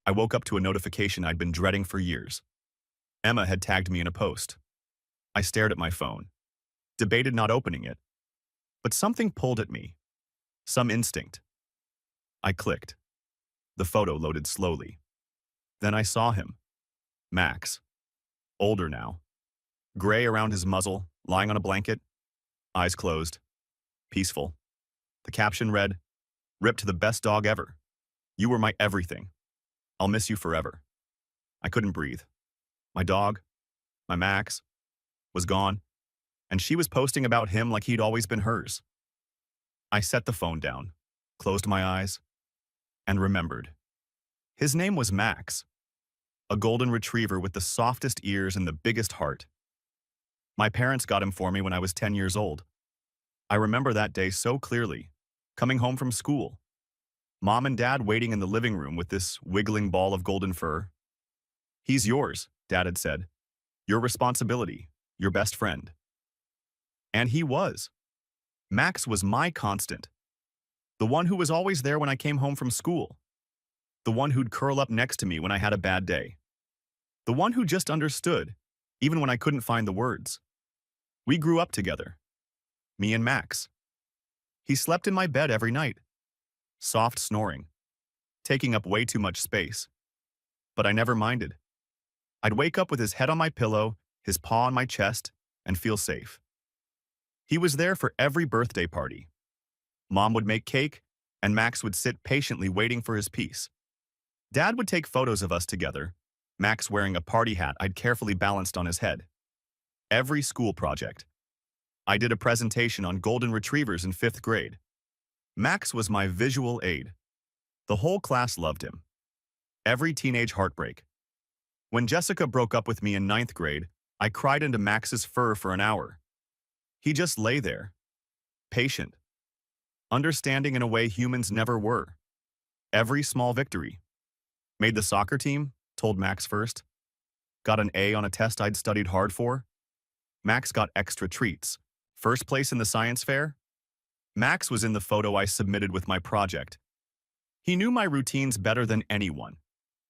I woke up to a notification I'd been dreading for years. Emma had tagged me in a post. I stared at my phone, debated not opening it, but something pulled at me. Some instinct. I clicked. The photo loaded slowly. Then I saw him. Max. Older now. Gray around his muzzle, lying on a blanket, eyes closed. Peaceful. The caption read, "Rip to the best dog ever. You were my everything. I'll miss you forever." I couldn't breathe. My dog, my Max, was gone, and she was posting about him like he'd always been hers. I set the phone down, closed my eyes, and remembered. His name was Max, a golden retriever with the softest ears and the biggest heart. My parents got him for me when I was 10 years old. I remember that day so clearly, coming home from school. Mom and Dad waiting in the living room with this wiggling ball of golden fur. "He's yours," Dad had said. "Your responsibility, your best friend." And he was. Max was my constant. The one who was always there when I came home from school. The one who'd curl up next to me when I had a bad day. The one who just understood, even when I couldn't find the words. We grew up together. Me and Max. He slept in my bed every night. Soft snoring. Taking up way too much space. But I never minded. I'd wake up with his head on my pillow, his paw on my chest, and feel safe. He was there for every birthday party. Mom would make cake, and Max would sit patiently waiting for his piece. Dad would take photos of us together, Max wearing a party hat I'd carefully balanced on his head. Every school project. I did a presentation on golden retrievers in 5th grade. Max was my visual aid. The whole class loved him. Every teenage heartbreak. When Jessica broke up with me in 9th grade, I cried into Max's fur for an hour. He just lay there, patient, understanding in a way humans never were. Every small victory. Made the soccer team, told Max first. Got an A on a test I'd studied hard for. Max got extra treats. First place in the science fair. Max was in the photo I submitted with my project. He knew my routines better than anyone.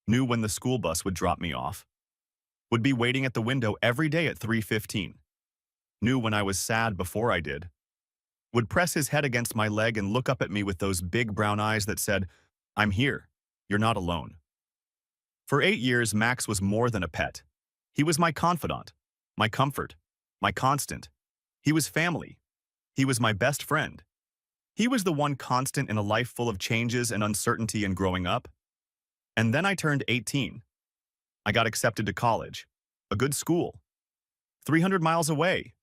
Knew when the school bus would drop me off. Would be waiting at the window every day at 3:15. Knew when I was sad before I did. Would press his head against my leg and look up at me with those big brown eyes that said, "I'm here. You're not alone." For 8 years, Max was more than a pet. He was my confidant, my comfort, my constant. He was family. He was my best friend. He was the one constant in a life full of changes and uncertainty and growing up. And then I turned 18. I got accepted to college, a good school, 300 miles away.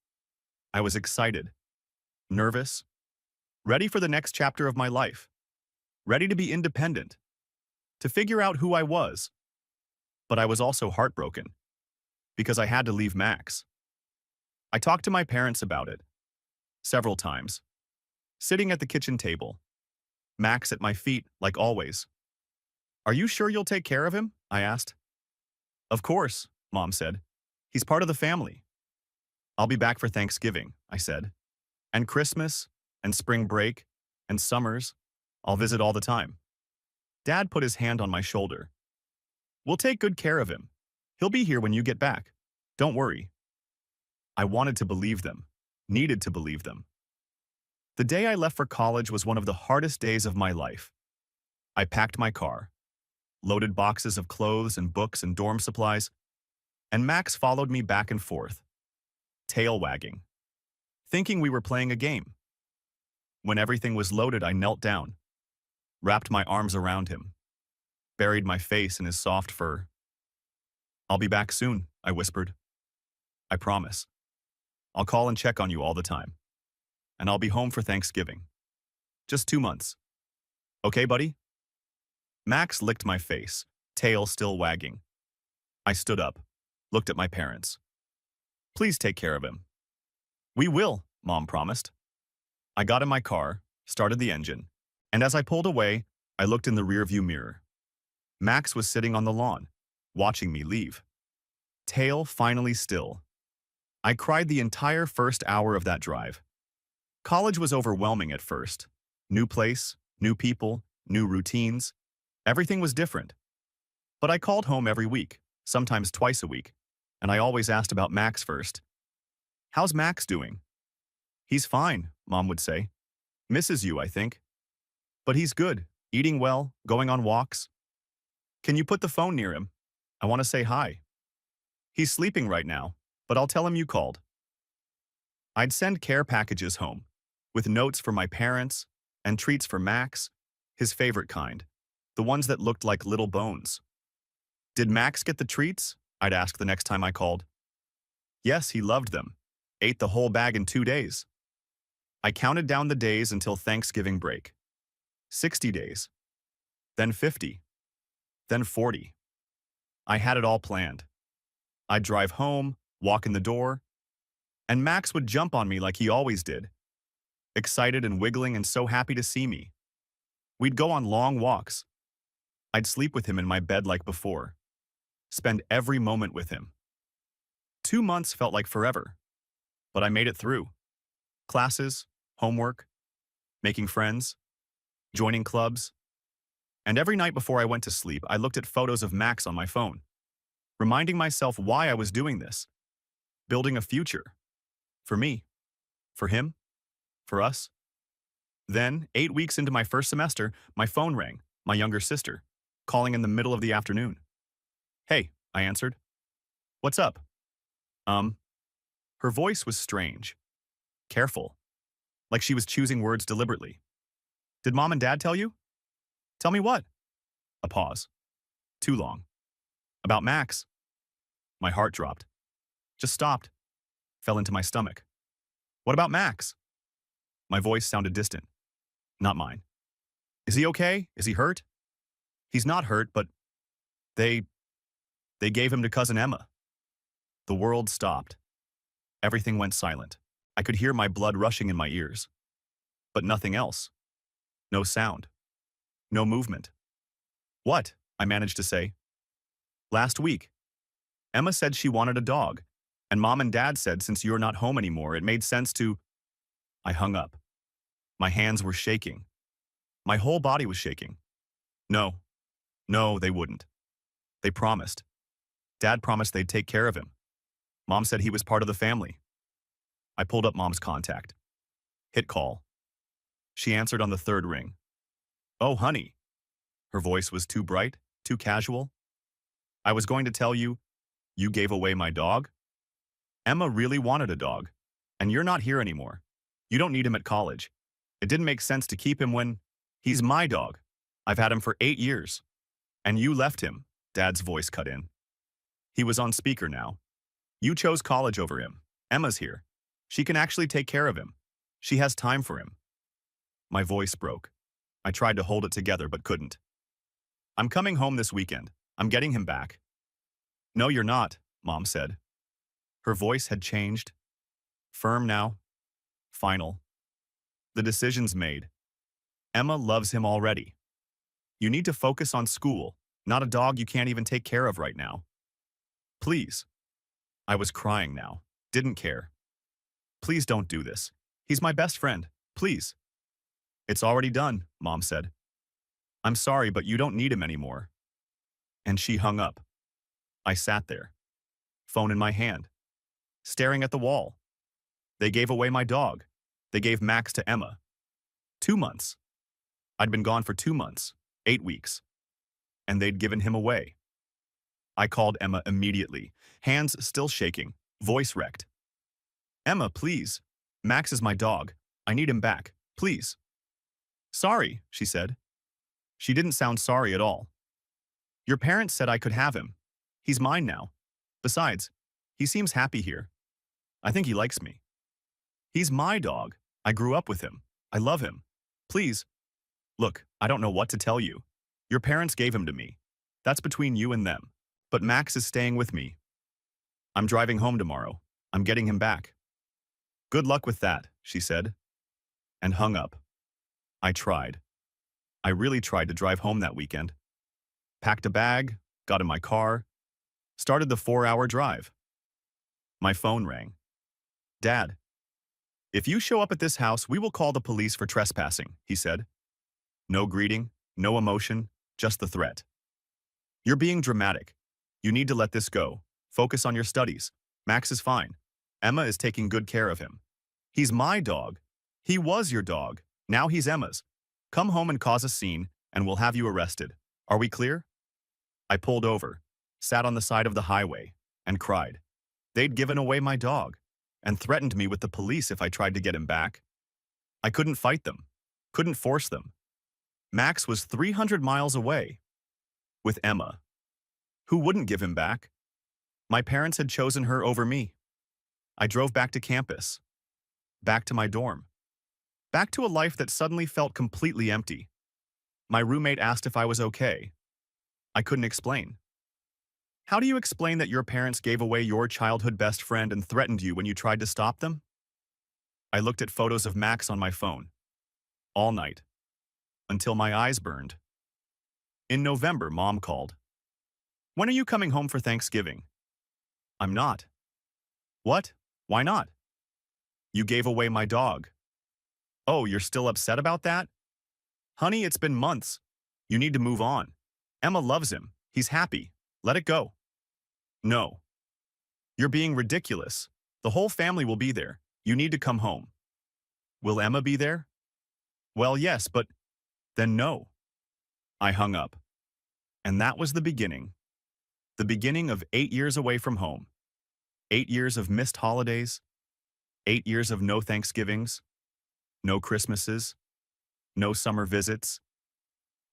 I was excited, nervous, ready for the next chapter of my life, ready to be independent, to figure out who I was. But I was also heartbroken, because I had to leave Max. I talked to my parents about it, several times, sitting at the kitchen table, Max at my feet like always. "Are you sure you'll take care of him?" I asked. "Of course," Mom said. "He's part of the family." "I'll be back for Thanksgiving," I said. "And Christmas, and spring break, and summers. I'll visit all the time." Dad put his hand on my shoulder. "We'll take good care of him. He'll be here when you get back. Don't worry." I wanted to believe them, needed to believe them. The day I left for college was one of the hardest days of my life. I packed my car, loaded boxes of clothes and books and dorm supplies, and Max followed me back and forth, tail wagging, thinking we were playing a game. When everything was loaded, I knelt down, wrapped my arms around him, buried my face in his soft fur. "I'll be back soon," I whispered. "I promise. I'll call and check on you all the time. And I'll be home for Thanksgiving. Just 2 months. Okay, buddy?" Max licked my face, tail still wagging. I stood up, looked at my parents. "Please take care of him." "We will," Mom promised. I got in my car, started the engine, and as I pulled away, I looked in the rearview mirror. Max was sitting on the lawn, watching me leave. Tail finally still. I cried the entire first hour of that drive. College was overwhelming at first. New place, new people, new routines. Everything was different. But I called home every week, sometimes twice a week, and I always asked about Max first. "How's Max doing?" "He's fine," Mom would say. "Misses you, I think. But he's good, eating well, going on walks." "Can you put the phone near him? I want to say hi." "He's sleeping right now, but I'll tell him you called." I'd send care packages home, with notes for my parents and treats for Max, his favorite kind, the ones that looked like little bones. "Did Max get the treats?" I'd ask the next time I called. "Yes, he loved them. Ate the whole bag in 2 days." I counted down the days until Thanksgiving break. 60 days. Then 50. Then 40. I had it all planned. I'd drive home, walk in the door, and Max would jump on me like he always did, excited and wiggling and so happy to see me. We'd go on long walks. I'd sleep with him in my bed like before, spend every moment with him. 2 months felt like forever, but I made it through. Classes, homework, making friends, joining clubs. And every night before I went to sleep, I looked at photos of Max on my phone, reminding myself why I was doing this, building a future. For me, for him, for us. Then, 8 weeks into my first semester, my phone rang, my younger sister, calling in the middle of the afternoon. "Hey," I answered. "What's up?" Um. Her voice was strange, careful, like she was choosing words deliberately. "Did Mom and Dad tell you?" "Tell me what?" A pause. Too long. "About Max." My heart dropped. Just stopped. Fell into my stomach. "What about Max?" My voice sounded distant. Not mine. "Is he okay? Is he hurt?" "He's not hurt, but they gave him to Cousin Emma." The world stopped. Everything went silent. I could hear my blood rushing in my ears. But nothing else. No sound. No movement. "What?" I managed to say. "Last week, Emma said she wanted a dog, and Mom and Dad said since you're not home anymore, it made sense to—" I hung up. My hands were shaking. My whole body was shaking. No. No, they wouldn't. They promised. Dad promised they'd take care of him. Mom said he was part of the family. I pulled up Mom's contact. Hit call. She answered on the third ring. "Oh, honey." Her voice was too bright, too casual. "I was going to tell you, you gave away my dog? Emma really wanted a dog, and you're not here anymore. You don't need him at college. It didn't make sense to keep him when he's my dog. I've had him for 8 years. And you left him," Dad's voice cut in. He was on speaker now. "You chose college over him. Emma's here. She can actually take care of him. She has time for him." My voice broke. I tried to hold it together but couldn't. "I'm coming home this weekend. I'm getting him back." "No, you're not," Mom said. Her voice had changed. Firm now. Final. "The decision's made. Emma loves him already. You need to focus on school, not a dog you can't even take care of right now. Please." I was crying now. Didn't care. "Please don't do this. He's my best friend. Please." "It's already done," Mom said. "I'm sorry, but you don't need him anymore." And she hung up. I sat there, phone in my hand, staring at the wall. They gave away my dog. They gave Max to Emma. 2 months. I'd been gone for 2 months, 8 weeks. And they'd given him away. I called Emma immediately, hands still shaking, voice wrecked. "Emma, please. Max is my dog. I need him back. Please." "Sorry," she said. She didn't sound sorry at all. "Your parents said I could have him. He's mine now. Besides, he seems happy here. I think he likes me. He's my dog. I grew up with him. I love him. Please. Look, I don't know what to tell you. Your parents gave him to me. That's between you and them. But Max is staying with me. I'm driving home tomorrow. I'm getting him back." "Good luck with that," she said, and hung up. I tried. I really tried to drive home that weekend. Packed a bag, got in my car, started the 4-hour drive. My phone rang. "Dad, if you show up at this house, we will call the police for trespassing," he said. No greeting, no emotion, just the threat. You're being dramatic. You need to let this go. Focus on your studies. Max is fine. Emma is taking good care of him. He's my dog. He was your dog. Now he's Emma's. Come home and cause a scene, and we'll have you arrested. Are we clear? I pulled over, sat on the side of the highway, and cried. They'd given away my dog, and threatened me with the police if I tried to get him back. I couldn't fight them, couldn't force them. Max was 300 miles away, with Emma, who wouldn't give him back. My parents had chosen her over me. I drove back to campus, back to my dorm, back to a life that suddenly felt completely empty. My roommate asked if I was okay. I couldn't explain. How do you explain that your parents gave away your childhood best friend and threatened you when you tried to stop them? I looked at photos of Max on my phone, all night, until my eyes burned. In November, Mom called. When are you coming home for Thanksgiving? I'm not. What? Why not? You gave away my dog. Oh, you're still upset about that? Honey, it's been months. You need to move on. Emma loves him. He's happy. Let it go. No. You're being ridiculous. The whole family will be there. You need to come home. Will Emma be there? Well, yes, but then no. I hung up. And that was the beginning. The beginning of 8 years away from home. 8 years of missed holidays. 8 years of no Thanksgivings. No Christmases. No summer visits.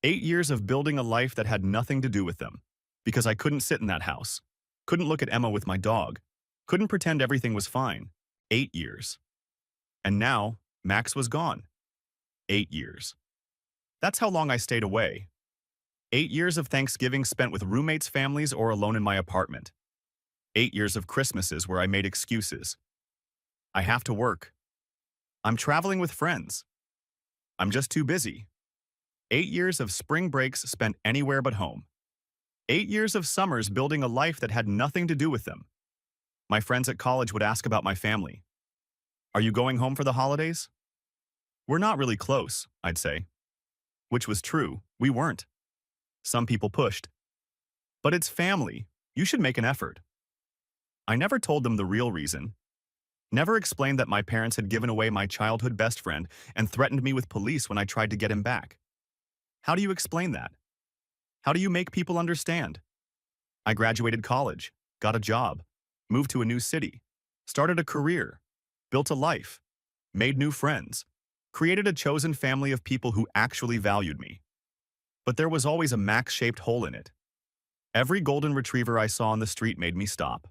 8 years of building a life that had nothing to do with them. Because I couldn't sit in that house. Couldn't look at Emma with my dog. Couldn't pretend everything was fine. 8 years. And now, Max was gone. 8 years. That's how long I stayed away. 8 years of Thanksgiving spent with roommates' families or alone in my apartment. 8 years of Christmases where I made excuses. I have to work. I'm traveling with friends. I'm just too busy. 8 years of spring breaks spent anywhere but home. 8 years of summers building a life that had nothing to do with them. My friends at college would ask about my family. Are you going home for the holidays? We're not really close, I'd say. Which was true, we weren't. Some people pushed. But it's family. You should make an effort. I never told them the real reason. Never explained that my parents had given away my childhood best friend and threatened me with police when I tried to get him back. How do you explain that? How do you make people understand? I graduated college, got a job, moved to a new city, started a career, built a life, made new friends, created a chosen family of people who actually valued me. But there was always a Max-shaped hole in it. Every golden retriever I saw on the street made me stop,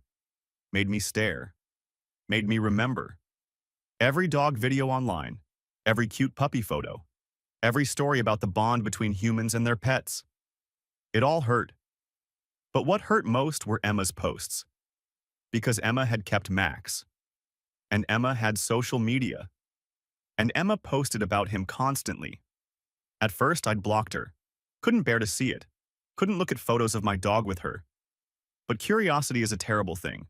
made me stare, made me remember. Every dog video online, every cute puppy photo, every story about the bond between humans and their pets. It all hurt. But what hurt most were Emma's posts. Because Emma had kept Max. And Emma had social media. And Emma posted about him constantly. At first, I'd blocked her. Couldn't bear to see it. Couldn't look at photos of my dog with her. But curiosity is a terrible thing.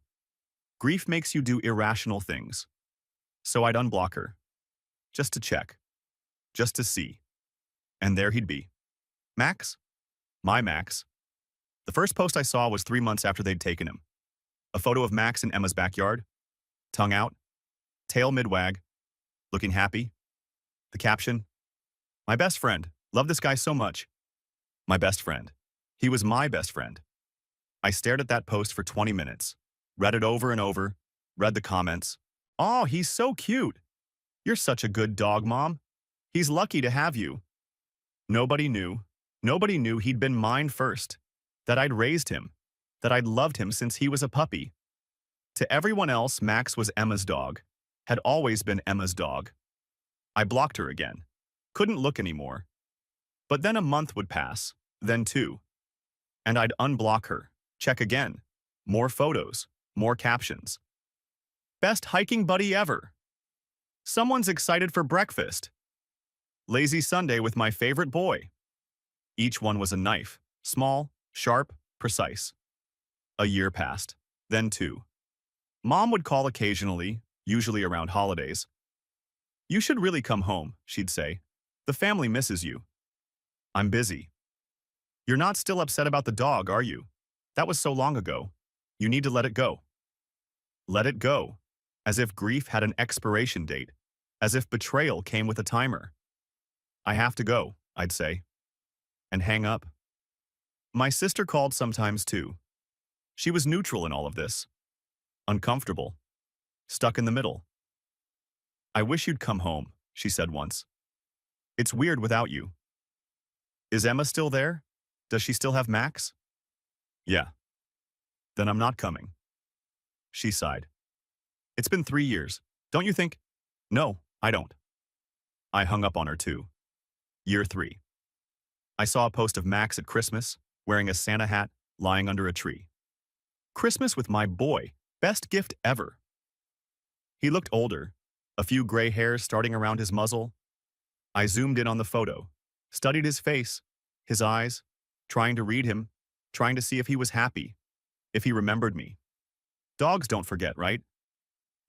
Grief makes you do irrational things. So I'd unblock her. Just to check. Just to see. And there he'd be. Max? My Max. The first post I saw was 3 months after they'd taken him. A photo of Max in Emma's backyard. Tongue out. Tail mid-wag. Looking happy. The caption. My best friend. Love this guy so much. My best friend. He was my best friend. I stared at that post for 20 minutes. Read it over and over. Read the comments. Oh, he's so cute. You're such a good dog, Mom. He's lucky to have you. Nobody knew he'd been mine first. That I'd raised him. That I'd loved him since he was a puppy. To everyone else, Max was Emma's dog. Had always been Emma's dog. I blocked her again. Couldn't look anymore. But then a month would pass, then 2. And I'd unblock her, check again. More photos, more captions. Best hiking buddy ever. Someone's excited for breakfast. Lazy Sunday with my favorite boy. Each one was a knife, small, sharp, precise. A year passed, then 2. Mom would call occasionally, usually around holidays. You should really come home, she'd say. The family misses you. I'm busy. You're not still upset about the dog, are you? That was so long ago. You need to let it go. Let it go. As if grief had an expiration date. As if betrayal came with a timer. I have to go, I'd say. And hang up. My sister called sometimes too. She was neutral in all of this. Uncomfortable. Stuck in the middle. I wish you'd come home, she said once. It's weird without you. Is Emma still there? Does she still have Max? Yeah. Then I'm not coming. She sighed. It's been 3 years. Don't you think? No, I don't. I hung up on her too. Year 3. I saw a post of Max at Christmas, wearing a Santa hat, lying under a tree. Christmas with my boy. Best gift ever. He looked older, a few gray hairs starting around his muzzle. I zoomed in on the photo, studied his face, his eyes, trying to read him, trying to see if he was happy, if he remembered me. Dogs don't forget, right?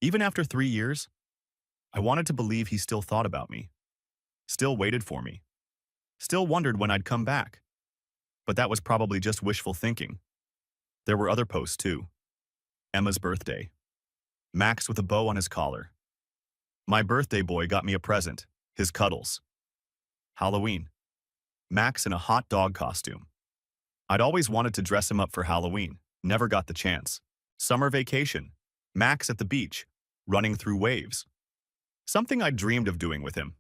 Even after 3 years, I wanted to believe he still thought about me, still waited for me, still wondered when I'd come back. But that was probably just wishful thinking. There were other posts too. Emma's birthday. Max with a bow on his collar. My birthday boy got me a present, his cuddles. Halloween. Max in a hot dog costume. I'd always wanted to dress him up for Halloween, never got the chance. Summer vacation. Max at the beach, running through waves. Something I'd dreamed of doing with him.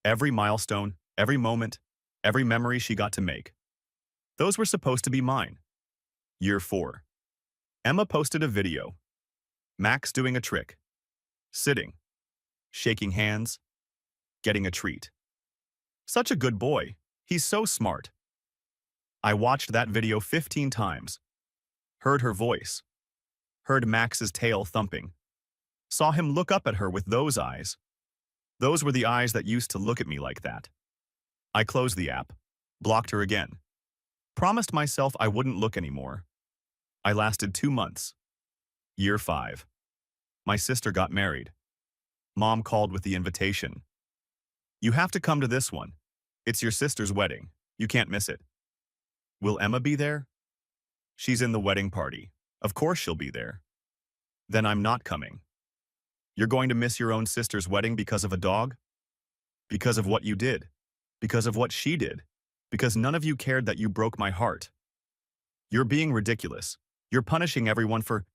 Every milestone, every moment, every memory she got to make. Those were supposed to be mine. Year 4. Emma posted a video. Max doing a trick. Sitting. Shaking hands. Getting a treat. Such a good boy. He's so smart. I watched that video 15 times. Heard her voice. Heard Max's tail thumping. Saw him look up at her with those eyes. Those were the eyes that used to look at me like that. I closed the app. Blocked her again. Promised myself I wouldn't look anymore. I lasted 2 months. Year 5. My sister got married. Mom called with the invitation. You have to come to this one. It's your sister's wedding. You can't miss it. Will Emma be there? She's in the wedding party. Of course she'll be there. Then I'm not coming. You're going to miss your own sister's wedding because of a dog? Because of what you did. Because of what she did. Because none of you cared that you broke my heart. You're being ridiculous. You're punishing everyone for...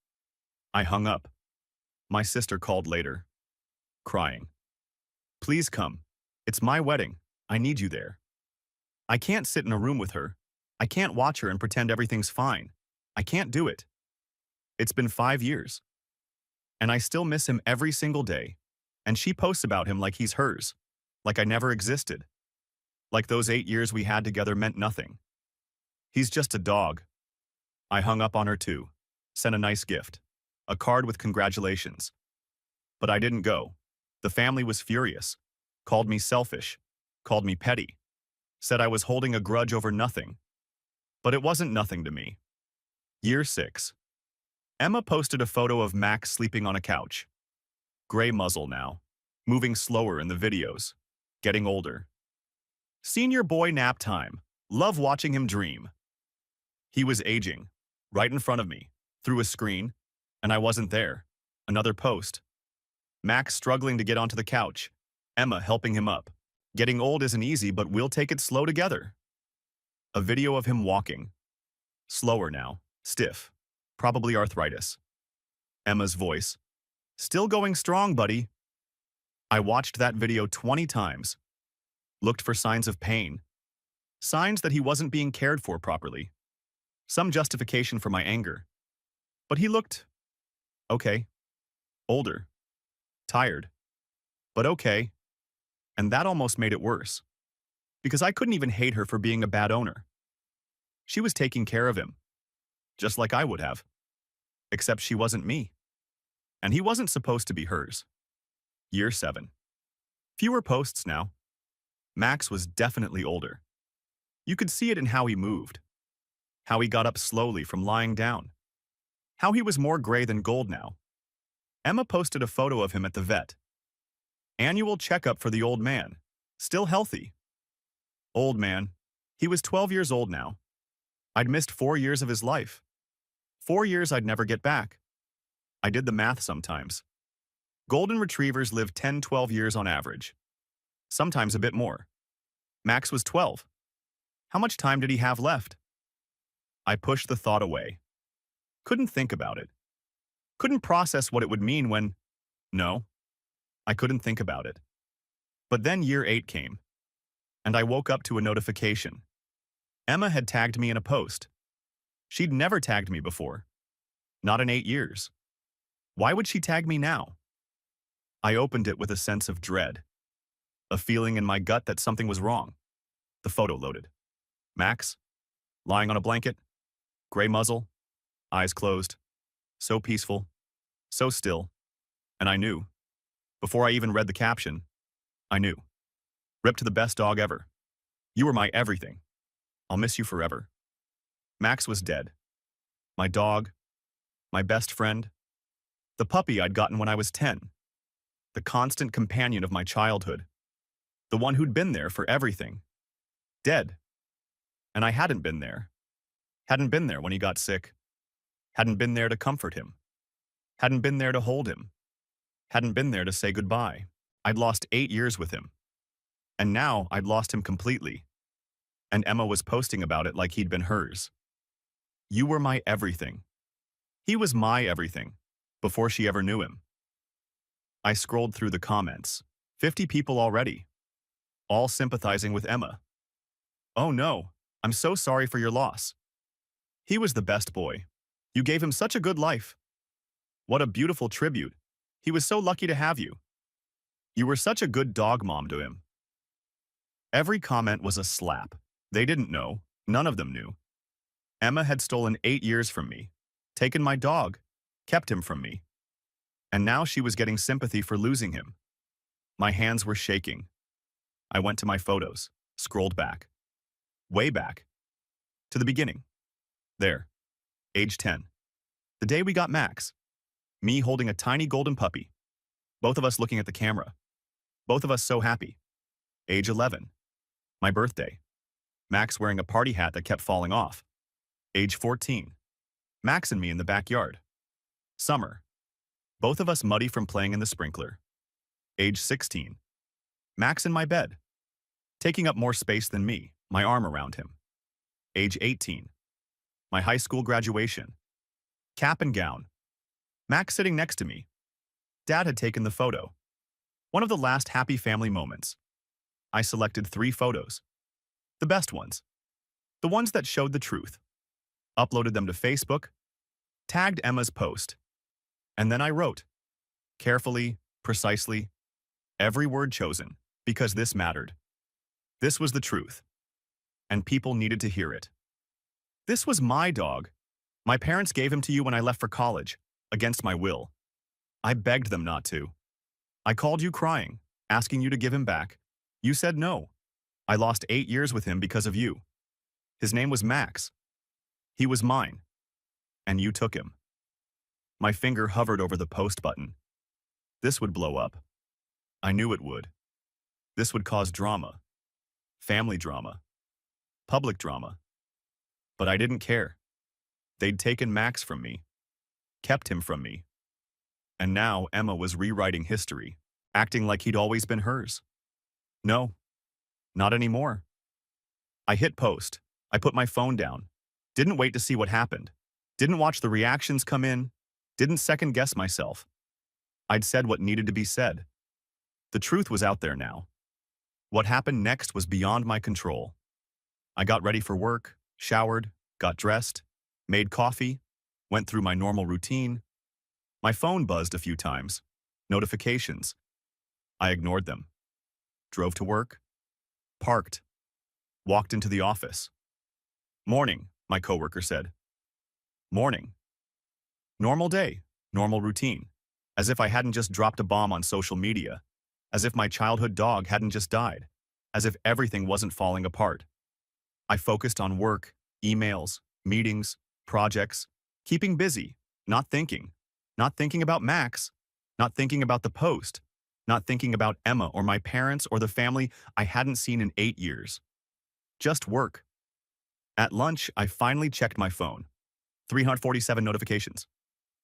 I hung up. My sister called later. Crying. Please come. It's my wedding. I need you there. I can't sit in a room with her. I can't watch her and pretend everything's fine. I can't do it. It's been 5 years. And I still miss him every single day. And she posts about him like he's hers. Like I never existed. Like those 8 years we had together meant nothing. He's just a dog. I hung up on her too. Sent a nice gift. A card with congratulations. But I didn't go. The family was furious. Called me selfish. Called me petty. Said I was holding a grudge over nothing. But it wasn't nothing to me. Year 6. Emma posted a photo of Max sleeping on a couch. Gray muzzle now. Moving slower in the videos. Getting older. Senior boy nap time. Love watching him dream. He was aging. Right in front of me. Through a screen. And I wasn't there. Another post. Max struggling to get onto the couch. Emma helping him up. Getting old isn't easy, but we'll take it slow together. A video of him walking. Slower now. Stiff. Probably arthritis. Emma's voice. Still going strong, buddy. I watched that video 20 times. Looked for signs of pain. Signs that he wasn't being cared for properly. Some justification for my anger. But he looked... okay. Older. Tired. But okay. And that almost made it worse. Because I couldn't even hate her for being a bad owner. She was taking care of him. Just like I would have. Except she wasn't me. And he wasn't supposed to be hers. Year 7. Fewer posts now. Max was definitely older. You could see it in how he moved. How he got up slowly from lying down. How he was more gray than gold now. Emma posted a photo of him at the vet. Annual checkup for the old man. Still healthy. Old man. He was 12 years old now, I'd missed 4 years of his life. 4 years I'd never get back. I did the math sometimes. Golden retrievers live 10, 12 years on average. Sometimes a bit more. Max was 12. How much time did he have left? I pushed the thought away. Couldn't think about it. Couldn't process what it would mean when… No, I couldn't think about it. But then year 8 came, and I woke up to a notification. Emma had tagged me in a post. She'd never tagged me before. Not in 8 years. Why would she tag me now? I opened it with a sense of dread. A feeling in my gut that something was wrong. The photo loaded. Max, lying on a blanket, gray muzzle, eyes closed, so peaceful, so still, and I knew. Before I even read the caption, I knew. Rip to the best dog ever. You were my everything. I'll miss you forever. Max was dead. My dog, my best friend, the puppy I'd gotten when I was 10, the constant companion of my childhood, the one who'd been there for everything. Dead. And I hadn't been there. Hadn't been there when he got sick. Hadn't been there to comfort him. Hadn't been there to hold him. Hadn't been there to say goodbye. I'd lost 8 years with him. And now I'd lost him completely. And Emma was posting about it like he'd been hers. You were my everything. He was my everything, before she ever knew him. I scrolled through the comments. 50 people already. All sympathizing with Emma. Oh no, I'm so sorry for your loss. He was the best boy. You gave him such a good life. What a beautiful tribute. He was so lucky to have you. You were such a good dog mom to him. Every comment was a slap. They didn't know. None of them knew. Emma had stolen 8 years from me, taken my dog, kept him from me. And now she was getting sympathy for losing him. My hands were shaking. I went to my photos, scrolled back. Way back. To the beginning. There. Age 10. The day we got Max. Me holding a tiny golden puppy. Both of us looking at the camera. Both of us so happy. Age 11. My birthday. Max wearing a party hat that kept falling off. Age 14. Max and me in the backyard. Summer. Both of us muddy from playing in the sprinkler. Age 16. Max in my bed. Taking up more space than me, my arm around him. Age 18. My high school graduation. Cap and gown. Max sitting next to me. Dad had taken the photo. One of the last happy family moments. I selected 3 photos. The best ones. The ones that showed the truth. Uploaded them to Facebook. Tagged Emma's post. And then I wrote. Carefully, precisely. Every word chosen, because this mattered. This was the truth. And people needed to hear it. This was my dog. My parents gave him to you when I left for college, against my will. I begged them not to. I called you crying, asking you to give him back. You said no. I lost 8 years with him because of you. His name was Max. He was mine. And you took him. My finger hovered over the post button. This would blow up. I knew it would. This would cause drama. Family drama. Public drama. But I didn't care. They'd taken Max from me. Kept him from me. And now Emma was rewriting history, acting like he'd always been hers. No, not anymore. I hit post. I put my phone down. Didn't wait to see what happened. Didn't watch the reactions come in. Didn't second guess myself. I'd said what needed to be said. The truth was out there now. What happened next was beyond my control. I got ready for work, showered, got dressed, made coffee, went through my normal routine. My phone buzzed a few times. Notifications. I ignored them. Drove to work. Parked. Walked into the office. Morning, my coworker said. Morning. Normal day, normal routine. As if I hadn't just dropped a bomb on social media. As if my childhood dog hadn't just died. As if everything wasn't falling apart. I focused on work, emails, meetings, projects, keeping busy, not thinking. Not thinking about Max, not thinking about the post, not thinking about Emma or my parents or the family I hadn't seen in 8 years. Just work. At lunch, I finally checked my phone. 347 notifications.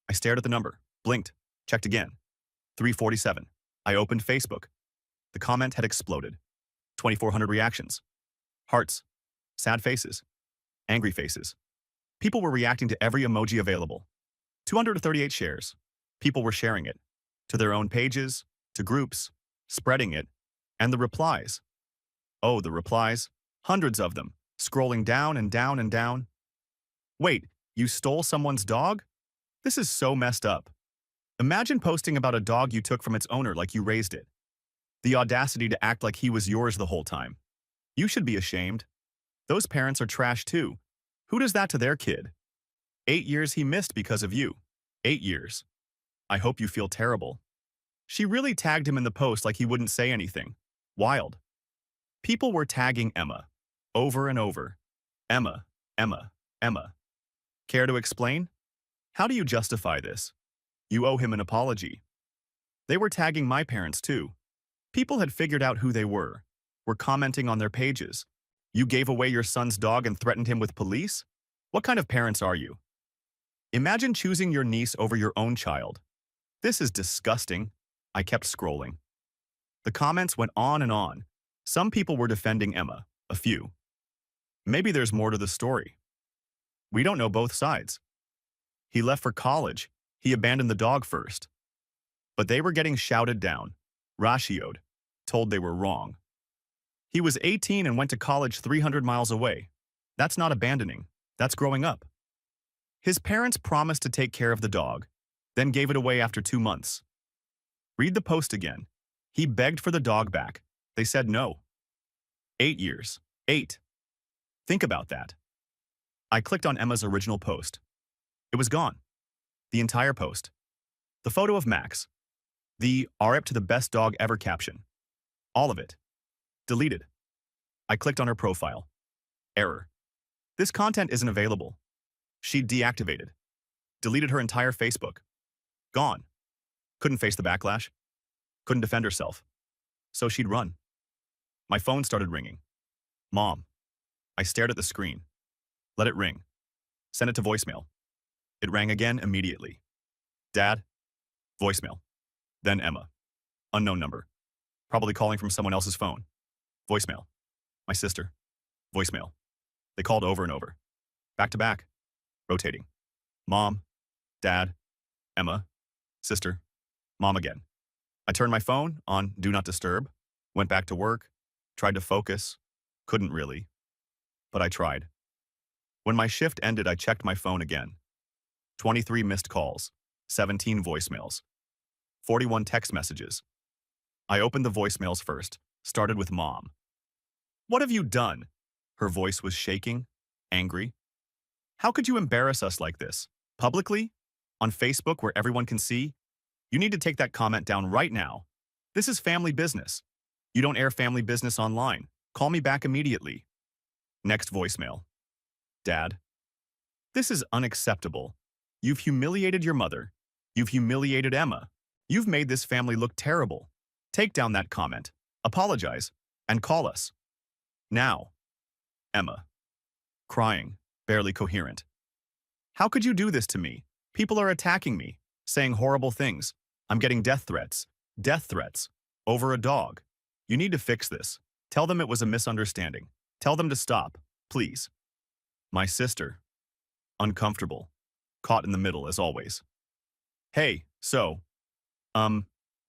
I stared at the number, blinked, checked again. 347. I opened Facebook. The comment had exploded. 2,400 reactions. Hearts. Sad faces. Angry faces. People were reacting to every emoji available. 238 shares. People were sharing it. To their own pages, to groups, spreading it, and the replies. Oh, the replies. Hundreds of them, scrolling down and down and down. Wait, you stole someone's dog? This is so messed up. Imagine posting about a dog you took from its owner like you raised it. The audacity to act like he was yours the whole time. You should be ashamed. Those parents are trash too. Who does that to their kid? 8 years he missed because of you. 8 years. I hope you feel terrible. She really tagged him in the post like he wouldn't say anything. Wild. People were tagging Emma. Over and over. Emma, Emma, Emma. Care to explain? How do you justify this? You owe him an apology. They were tagging my parents too. People had figured out who they were commenting on their pages. You gave away your son's dog and threatened him with police? What kind of parents are you? Imagine choosing your niece over your own child. This is disgusting. I kept scrolling. The comments went on and on. Some people were defending Emma, a few. Maybe there's more to the story. We don't know both sides. He left for college. He abandoned the dog first. But they were getting shouted down, ratioed, told they were wrong. He was 18 and went to college 300 miles away. That's not abandoning. That's growing up. His parents promised to take care of the dog, then gave it away after 2 months. Read the post again. He begged for the dog back. They said no. 8 years. 8. Think about that. I clicked on Emma's original post. It was gone. The entire post. The photo of Max. The "are up to the best dog ever" caption. All of it. Deleted. I clicked on her profile. Error. This content isn't available. She deactivated. Deleted her entire Facebook. Gone. Couldn't face the backlash. Couldn't defend herself. So she'd run. My phone started ringing. Mom. I stared at the screen. Let it ring. Sent it to voicemail. It rang again immediately. Dad. Voicemail. Then Emma. Unknown number. Probably calling from someone else's phone. Voicemail. My sister. Voicemail. They called over and over. Back to back. Rotating. Mom. Dad. Emma. Sister. Mom again. I turned my phone on Do Not Disturb. Went back to work. Tried to focus. Couldn't really. But I tried. When my shift ended, I checked my phone again. 23 missed calls. 17 voicemails. 41 text messages. I opened the voicemails first. Started with Mom. What have you done? Her voice was shaking, angry. How could you embarrass us like this? Publicly? On Facebook where everyone can see? You need to take that comment down right now. This is family business. You don't air family business online. Call me back immediately. Next voicemail. Dad. This is unacceptable. You've humiliated your mother. You've humiliated Emma. You've made this family look terrible. Take down that comment, apologize, and call us. Now. Emma. Crying, barely coherent. How could you do this to me? People are attacking me, saying horrible things. I'm getting death threats, over a dog. You need to fix this. Tell them it was a misunderstanding. Tell them to stop, please. My sister. Uncomfortable. Caught in the middle as always. Hey, so,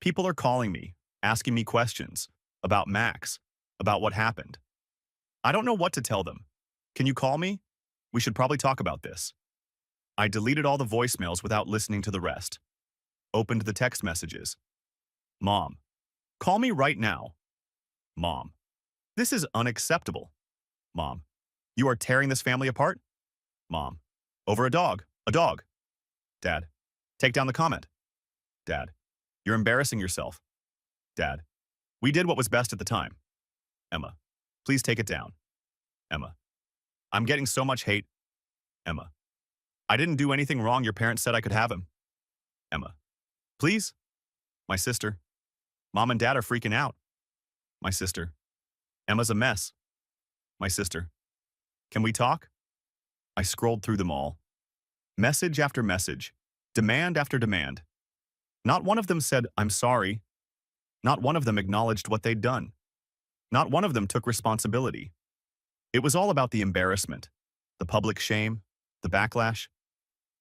people are calling me, asking me questions about Max, about what happened. I don't know what to tell them. Can you call me? We should probably talk about this. I deleted all the voicemails without listening to the rest. Opened the text messages. Mom. Call me right now. Mom. This is unacceptable. Mom. You are tearing this family apart? Mom. Over a dog. A dog. Dad. Take down the comment. Dad. You're embarrassing yourself. Dad. We did what was best at the time. Emma. Please take it down. Emma. I'm getting so much hate. Emma. I didn't do anything wrong. Your parents said I could have him. Emma. Please? My sister. Mom and Dad are freaking out. My sister. Emma's a mess. My sister. Can we talk? I scrolled through them all. Message after message. Demand after demand. Not one of them said, "I'm sorry." Not one of them acknowledged what they'd done. Not one of them took responsibility. It was all about the embarrassment, the public shame, the backlash.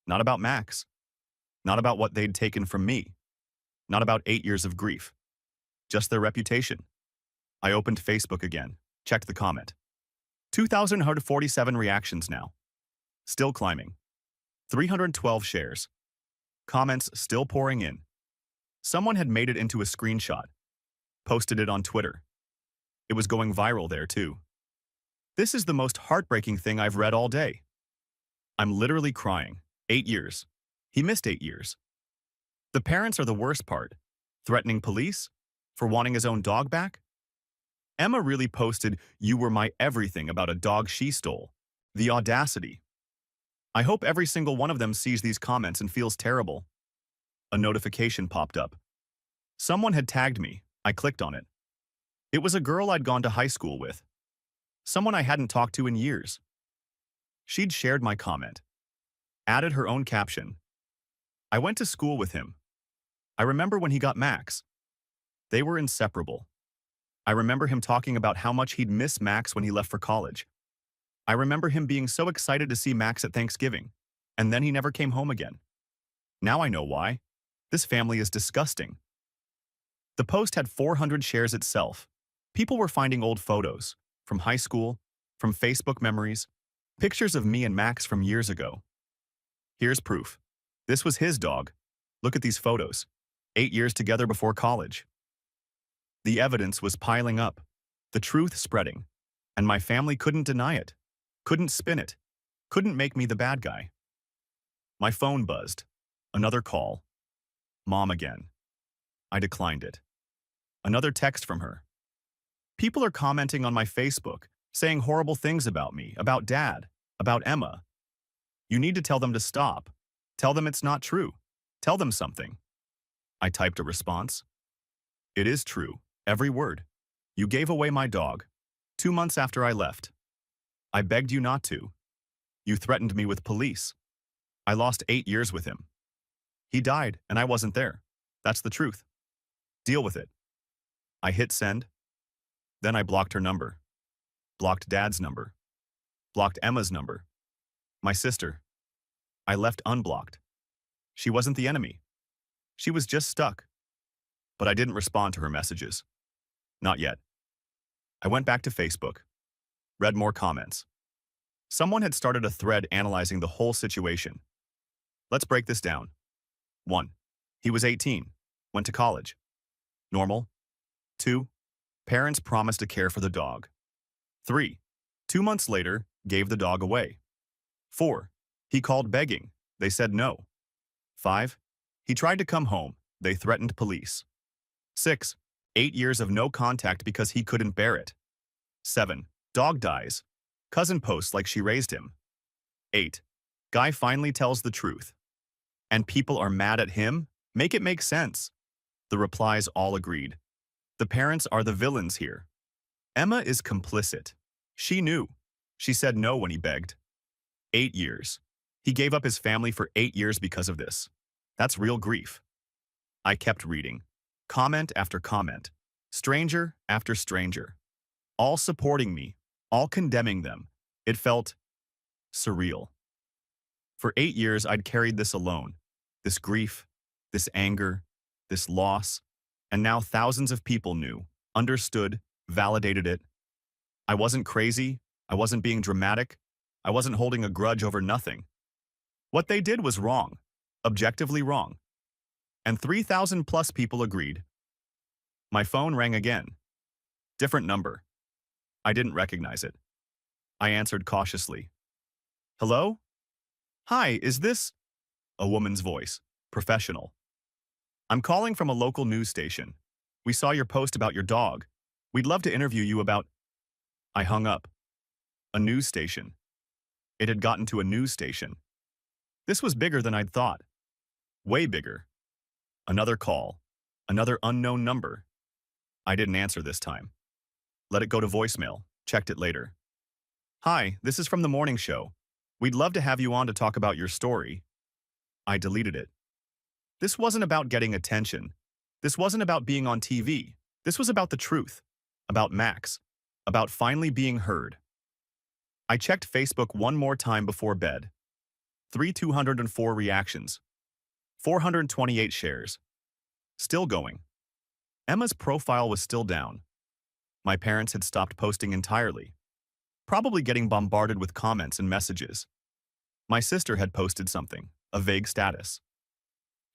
Not about Max. Not about what they'd taken from me. Not about 8 years of grief. Just their reputation. I opened Facebook again, checked the comment. 2,147 reactions now. Still climbing. 312 shares. Comments still pouring in. Someone had made it into a screenshot. Posted it on Twitter. It was going viral there too. This is the most heartbreaking thing I've read all day. I'm literally crying. 8 years. He missed 8 years. The parents are the worst part. Threatening police? For wanting his own dog back? Emma really posted, "You were my everything," about a dog she stole. The audacity. I hope every single one of them sees these comments and feels terrible. A notification popped up. Someone had tagged me. I clicked on it. It was a girl I'd gone to high school with. Someone I hadn't talked to in years. She'd shared my comment. Added her own caption. "I went to school with him. I remember when he got Max. They were inseparable. I remember him talking about how much he'd miss Max when he left for college. I remember him being so excited to see Max at Thanksgiving, and then he never came home again. Now I know why. This family is disgusting." The post had 400 shares itself. People were finding old photos, from high school, from Facebook memories, pictures of me and Max from years ago. Here's proof. This was his dog. Look at these photos. 8 years together before college. The evidence was piling up, the truth spreading, and my family couldn't deny it, couldn't spin it, couldn't make me the bad guy. My phone buzzed. Another call. Mom again. I declined it. Another text from her. People are commenting on my Facebook, saying horrible things about me, about Dad, about Emma. You need to tell them to stop. Tell them it's not true. Tell them something. I typed a response. It is true, every word. You gave away my dog, 2 months after I left. I begged you not to. You threatened me with police. I lost 8 years with him. He died, and I wasn't there. That's the truth. Deal with it. I hit send. Then I blocked her number. Blocked Dad's number. Blocked Emma's number. My sister. I left unblocked. She wasn't the enemy. She was just stuck. But I didn't respond to her messages. Not yet. I went back to Facebook. Read more comments. Someone had started a thread analyzing the whole situation. Let's break this down. 1. He was 18. Went to college. Normal. 2. Parents promised to care for the dog. 3. 2 months later, gave the dog away. 4. He called begging. They said no. 5. He tried to come home. They threatened police. 6. 8 years of no contact because he couldn't bear it. 7. Dog dies. Cousin posts like she raised him. 8. Guy finally tells the truth. And people are mad at him? Make it make sense. The replies all agreed. The parents are the villains here. Emma is complicit. She knew. She said no when he begged. 8 years. He gave up his family for 8 years because of this. That's real grief. I kept reading. Comment after comment. Stranger after stranger. All supporting me. All condemning them. It felt surreal. For 8 years, I'd carried this alone. This grief, this anger, this loss. And now thousands of people knew, understood, validated it. I wasn't crazy. I wasn't being dramatic. I wasn't holding a grudge over nothing. What they did was wrong. Objectively wrong. And 3,000 plus people agreed. My phone rang again. Different number. I didn't recognize it. I answered cautiously. Hello? Hi, is this? A woman's voice. Professional. I'm calling from a local news station. We saw your post about your dog. We'd love to interview you about... I hung up. A news station. It had gotten to a news station. This was bigger than I'd thought. Way bigger. Another call. Another unknown number. I didn't answer this time. Let it go to voicemail. Checked it later. Hi, this is from the morning show. We'd love to have you on to talk about your story. I deleted it. This wasn't about getting attention. This wasn't about being on TV. This was about the truth. About Max. About finally being heard. I checked Facebook one more time before bed. 204 reactions. 428 shares. Still going. Emma's profile was still down. My parents had stopped posting entirely, probably getting bombarded with comments and messages. My sister had posted something, a vague status.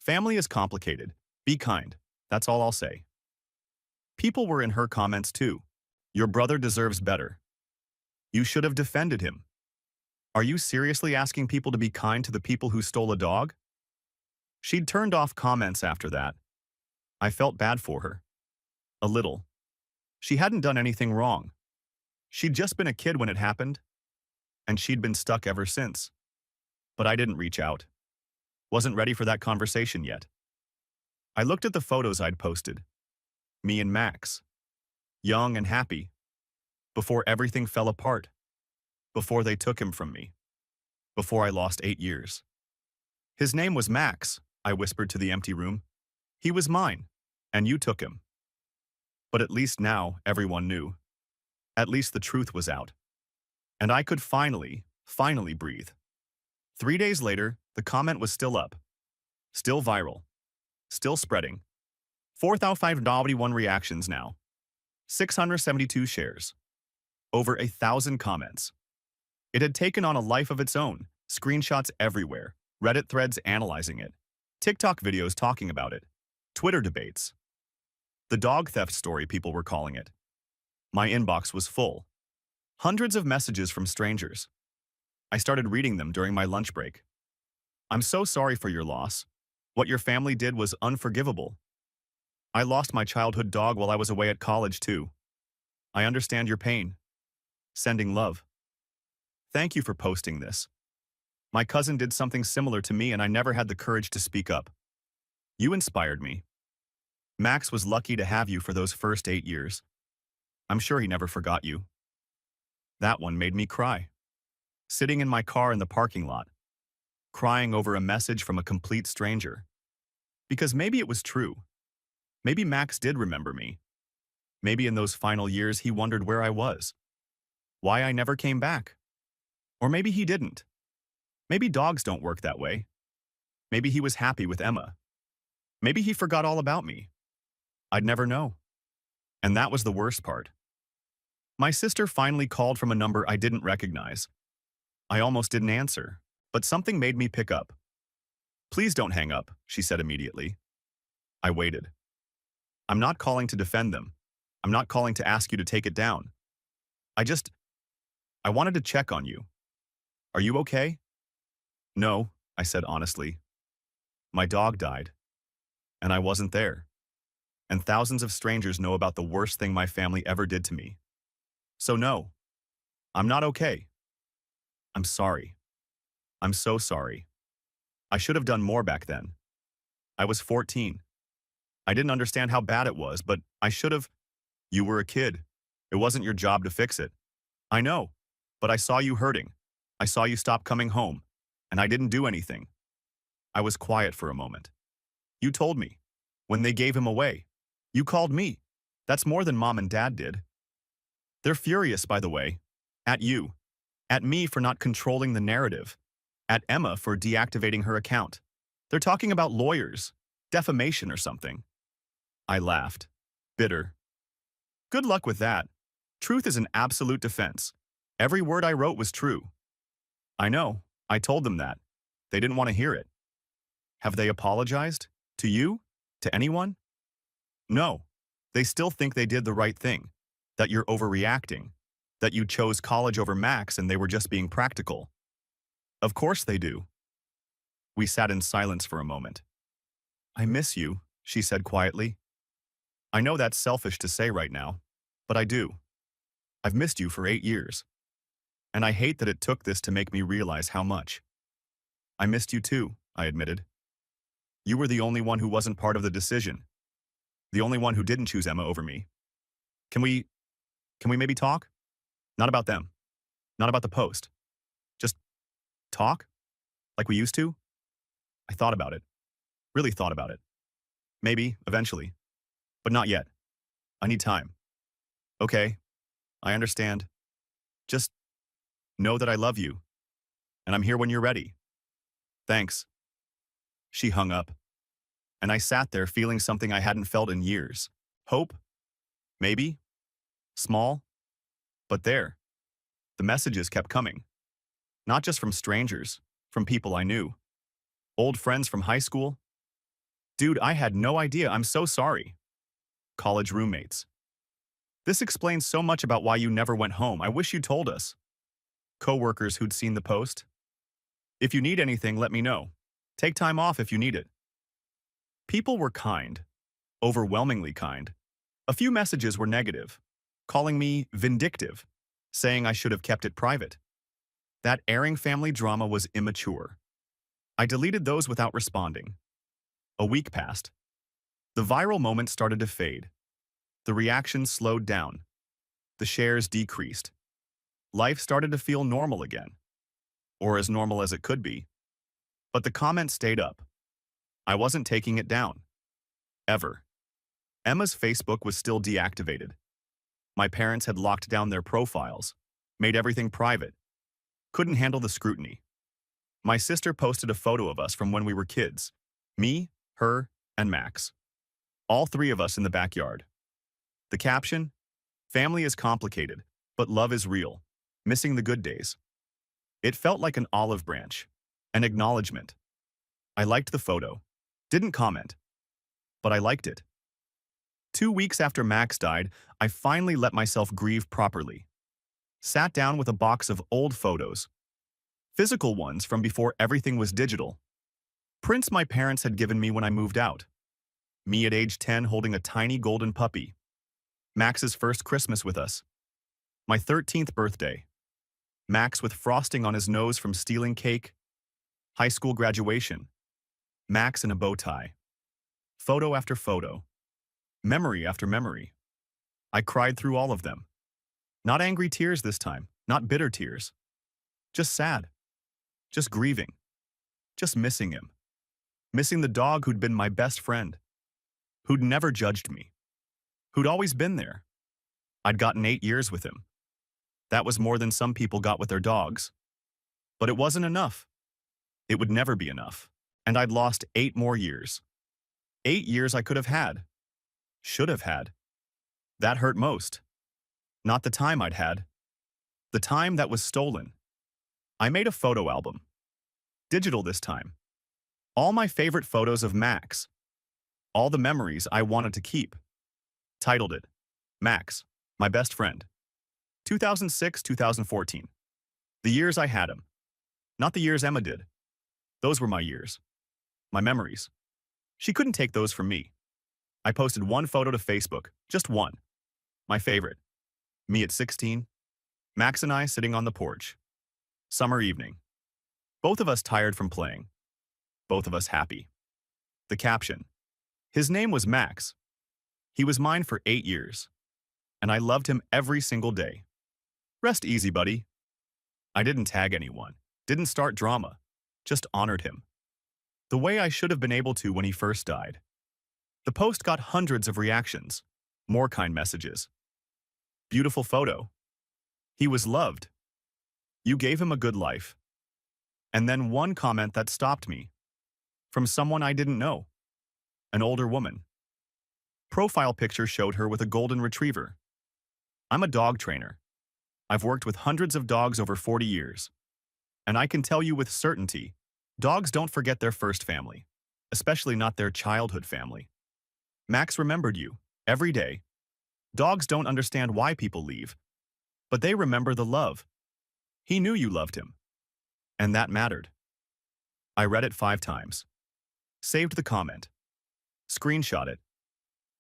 Family is complicated. Be kind. That's all I'll say. People were in her comments too. Your brother deserves better. You should have defended him. Are you seriously asking people to be kind to the people who stole a dog? She'd turned off comments after that. I felt bad for her. A little. She hadn't done anything wrong. She'd just been a kid when it happened, and she'd been stuck ever since. But I didn't reach out. Wasn't ready for that conversation yet. I looked at the photos I'd posted. Me and Max. Young and happy. Before everything fell apart. Before they took him from me. Before I lost 8 years. His name was Max, I whispered to the empty room. He was mine, and you took him. But at least now everyone knew. At least the truth was out. And I could finally breathe. 3 days later, the comment was still up. Still viral. Still spreading. 4,591 reactions now. 672 shares. Over 1,000 comments. It had taken on a life of its own. Screenshots everywhere. Reddit threads analyzing it. TikTok videos talking about it. Twitter debates. The dog theft story, people were calling it. My inbox was full. Hundreds of messages from strangers. I started reading them during my lunch break. I'm so sorry for your loss. What your family did was unforgivable. I lost my childhood dog while I was away at college, too. I understand your pain. Sending love. Thank you for posting this. My cousin did something similar to me and I never had the courage to speak up. You inspired me. Max was lucky to have you for those first 8 years. I'm sure he never forgot you. That one made me cry. Sitting in my car in the parking lot. Crying over a message from a complete stranger. Because maybe it was true. Maybe Max did remember me. Maybe in those final years he wondered where I was. Why I never came back. Or maybe he didn't. Maybe dogs don't work that way. Maybe he was happy with Emma. Maybe he forgot all about me. I'd never know. And that was the worst part. My sister finally called from a number I didn't recognize. I almost didn't answer, but something made me pick up. Please don't hang up, she said immediately. I waited. I'm not calling to defend them. I'm not calling to ask you to take it down. I wanted to check on you. Are you okay? No, I said honestly. My dog died. And I wasn't there. And thousands of strangers know about the worst thing my family ever did to me. So no, I'm not okay. I'm sorry. I'm so sorry. I should have done more back then. I was 14. I didn't understand how bad it was, but I should have. You were a kid. It wasn't your job to fix it. I know, but I saw you hurting. I saw you stop coming home, and I didn't do anything. I was quiet for a moment. You told me. When they gave him away. You called me. That's more than Mom and Dad did. They're furious, by the way. At you. At me for not controlling the narrative. At Emma for deactivating her account. They're talking about lawyers, defamation or something. I laughed. Bitter. Good luck with that. Truth is an absolute defense. Every word I wrote was true. I know. I told them that. They didn't want to hear it. Have they apologized? To you? To anyone? No. They still think they did the right thing. That you're overreacting. That you chose college over Max and they were just being practical. Of course they do. We sat in silence for a moment. I miss you, she said quietly. I know that's selfish to say right now, but I do. I've missed you for 8 years. And I hate that it took this to make me realize how much. I missed you too, I admitted. You were the only one who wasn't part of the decision. The only one who didn't choose Emma over me. Can we maybe talk? Not about them. Not about the post. Just Talk? Like we used to? I thought about it. Really thought about it. Maybe, eventually. But not yet. I need time. Okay, I understand. Just know that I love you, and I'm here when you're ready. Thanks. She hung up, and I sat there feeling something I hadn't felt in years. Hope? Maybe? Small? But there. The messages kept coming. Not just from strangers, from people I knew. Old friends from high school. Dude, I had no idea. I'm so sorry. College roommates. This explains so much about why you never went home. I wish you told us. Coworkers who'd seen the post. If you need anything, let me know. Take time off if you need it. People were kind. Overwhelmingly kind. A few messages were negative, calling me vindictive, saying I should have kept it private. That airing family drama was immature. I deleted those without responding. A week passed. The viral moment started to fade. The reactions slowed down. The shares decreased. Life started to feel normal again. Or as normal as it could be. But the comments stayed up. I wasn't taking it down. Ever. Emma's Facebook was still deactivated. My parents had locked down their profiles, made everything private. Couldn't handle the scrutiny. My sister posted a photo of us from when we were kids. Me, her, and Max. All three of us in the backyard. The caption? Family is complicated, but love is real. Missing the good days. It felt like an olive branch. An acknowledgement. I liked the photo. Didn't comment. But I liked it. 2 weeks after Max died, I finally let myself grieve properly. Sat down with a box of old photos. Physical ones from before everything was digital. Prints my parents had given me when I moved out. Me at age 10 holding a tiny golden puppy. Max's first Christmas with us. My 13th birthday. Max with frosting on his nose from stealing cake. High school graduation. Max in a bow tie. Photo after photo. Memory after memory. I cried through all of them. Not angry tears this time, not bitter tears. Just sad. Just grieving. Just missing him. Missing the dog who'd been my best friend. Who'd never judged me. Who'd always been there. I'd gotten 8 years with him. That was more than some people got with their dogs. But it wasn't enough. It would never be enough. And I'd lost 8 more years. 8 years I could have had. Should have had. That hurt most. Not the time I'd had. The time that was stolen. I made a photo album. Digital this time. All my favorite photos of Max. All the memories I wanted to keep. Titled it, Max, My Best Friend. 2006-2014. The years I had him. Not the years Emma did. Those were my years. My memories. She couldn't take those from me. I posted one photo to Facebook, just one. My favorite. Me at 16. Max and I sitting on the porch. Summer evening. Both of us tired from playing. Both of us happy. The caption. His name was Max. He was mine for 8 years. And I loved him every single day. Rest easy, buddy. I didn't tag anyone. Didn't start drama. Just honored him. The way I should have been able to when he first died. The post got hundreds of reactions. More kind messages. Beautiful photo. He was loved. You gave him a good life. And then one comment that stopped me. From someone I didn't know. An older woman. Profile picture showed her with a golden retriever. I'm a dog trainer. I've worked with hundreds of dogs over 40 years. And I can tell you with certainty, dogs don't forget their first family. Especially not their childhood family. Max remembered you, every day. Dogs don't understand why people leave. But they remember the love. He knew you loved him. And that mattered. I read it 5 times. Saved the comment. Screenshot it.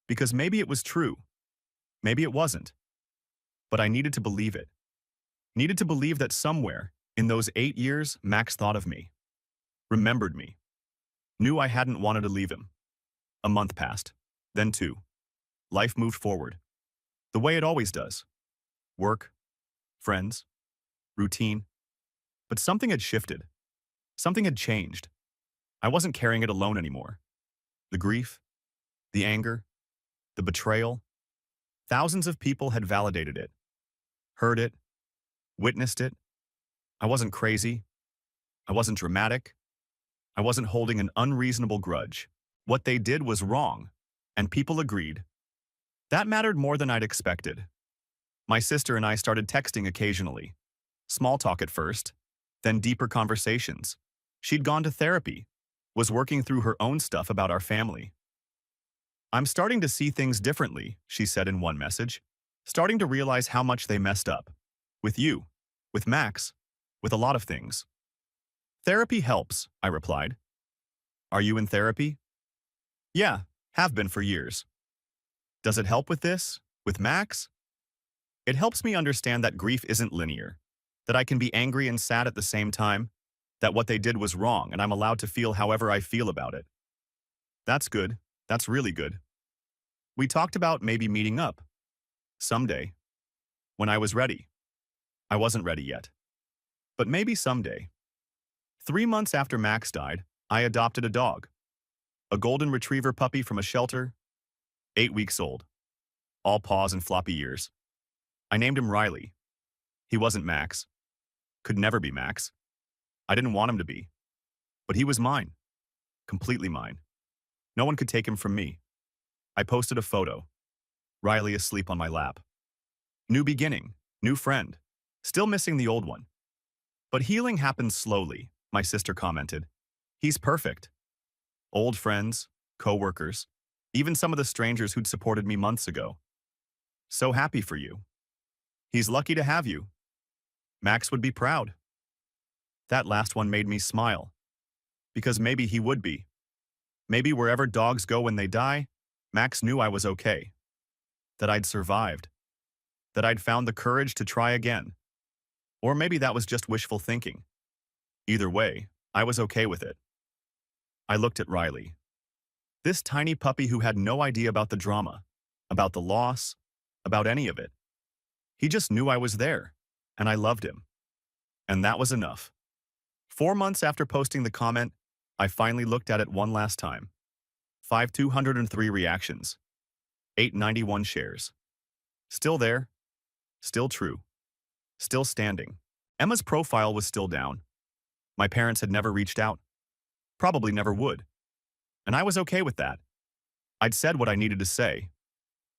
Because maybe it was true. Maybe it wasn't. But I needed to believe it. Needed to believe that somewhere, in those 8 years, Max thought of me. Remembered me. Knew I hadn't wanted to leave him. A month passed. Then 2. Life moved forward. The way it always does. Work. Friends. Routine. But something had shifted. Something had changed. I wasn't carrying it alone anymore. The grief, the anger, the betrayal. Thousands of people had validated it, heard it, witnessed it. I wasn't crazy. I wasn't dramatic. I wasn't holding an unreasonable grudge. What they did was wrong, and people agreed. That mattered more than I'd expected. My sister and I started texting occasionally. Small talk at first, then deeper conversations. She'd gone to therapy, was working through her own stuff about our family. "I'm starting to see things differently," she said in one message. "Starting to realize how much they messed up. With you, with Max, with a lot of things." "Therapy helps," I replied. "Are you in therapy?" "Yeah, have been for years." "Does it help with this? With Max?" "It helps me understand that grief isn't linear, that I can be angry and sad at the same time, that what they did was wrong and I'm allowed to feel however I feel about it." "That's good. That's really good." We talked about maybe meeting up. Someday. When I was ready. I wasn't ready yet. But maybe someday. 3 months after Max died, I adopted a dog. A golden retriever puppy from a shelter, 8 weeks old. All paws and floppy ears. I named him Riley. He wasn't Max. Could never be Max. I didn't want him to be. But he was mine. Completely mine. No one could take him from me. I posted a photo. Riley asleep on my lap. New beginning, new friend. Still missing the old one. But healing happens slowly, my sister commented. He's perfect. Old friends, co-workers, even some of the strangers who'd supported me months ago. So happy for you. He's lucky to have you. Max would be proud. That last one made me smile. Because maybe he would be. Maybe wherever dogs go when they die, Max knew I was okay. That I'd survived. That I'd found the courage to try again. Or maybe that was just wishful thinking. Either way, I was okay with it. I looked at Riley. This tiny puppy who had no idea about the drama, about the loss, about any of it. He just knew I was there, and I loved him. And that was enough. 4 months after posting the comment, I finally looked at it one last time. 5,203 reactions. 891 shares. Still there. Still true. Still standing. Emma's profile was still down. My parents had never reached out. Probably never would. And I was okay with that. I'd said what I needed to say.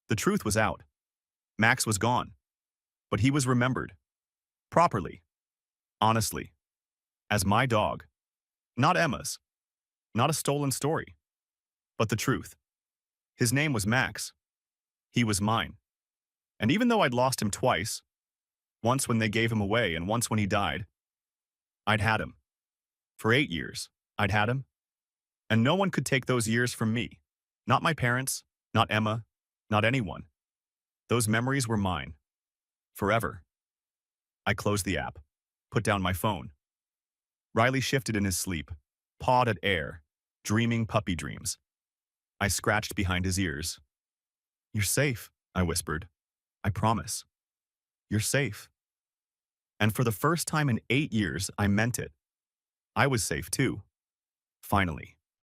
The truth was out. Max was gone. But he was remembered. Properly. Honestly. As my dog. Not Emma's. Not a stolen story. But the truth. His name was Max. He was mine. And even though I'd lost him twice, once when they gave him away and once when he died, I'd had him. For 8 years, I'd had him. And no one could take those years from me. Not my parents, not Emma, not anyone. Those memories were mine. Forever. I closed the app, put down my phone. Riley shifted in his sleep, pawed at air, dreaming puppy dreams. I scratched behind his ears. "You're safe," I whispered. "I promise. You're safe." And for the first time in 8 years, I meant it. I was safe too. Finally.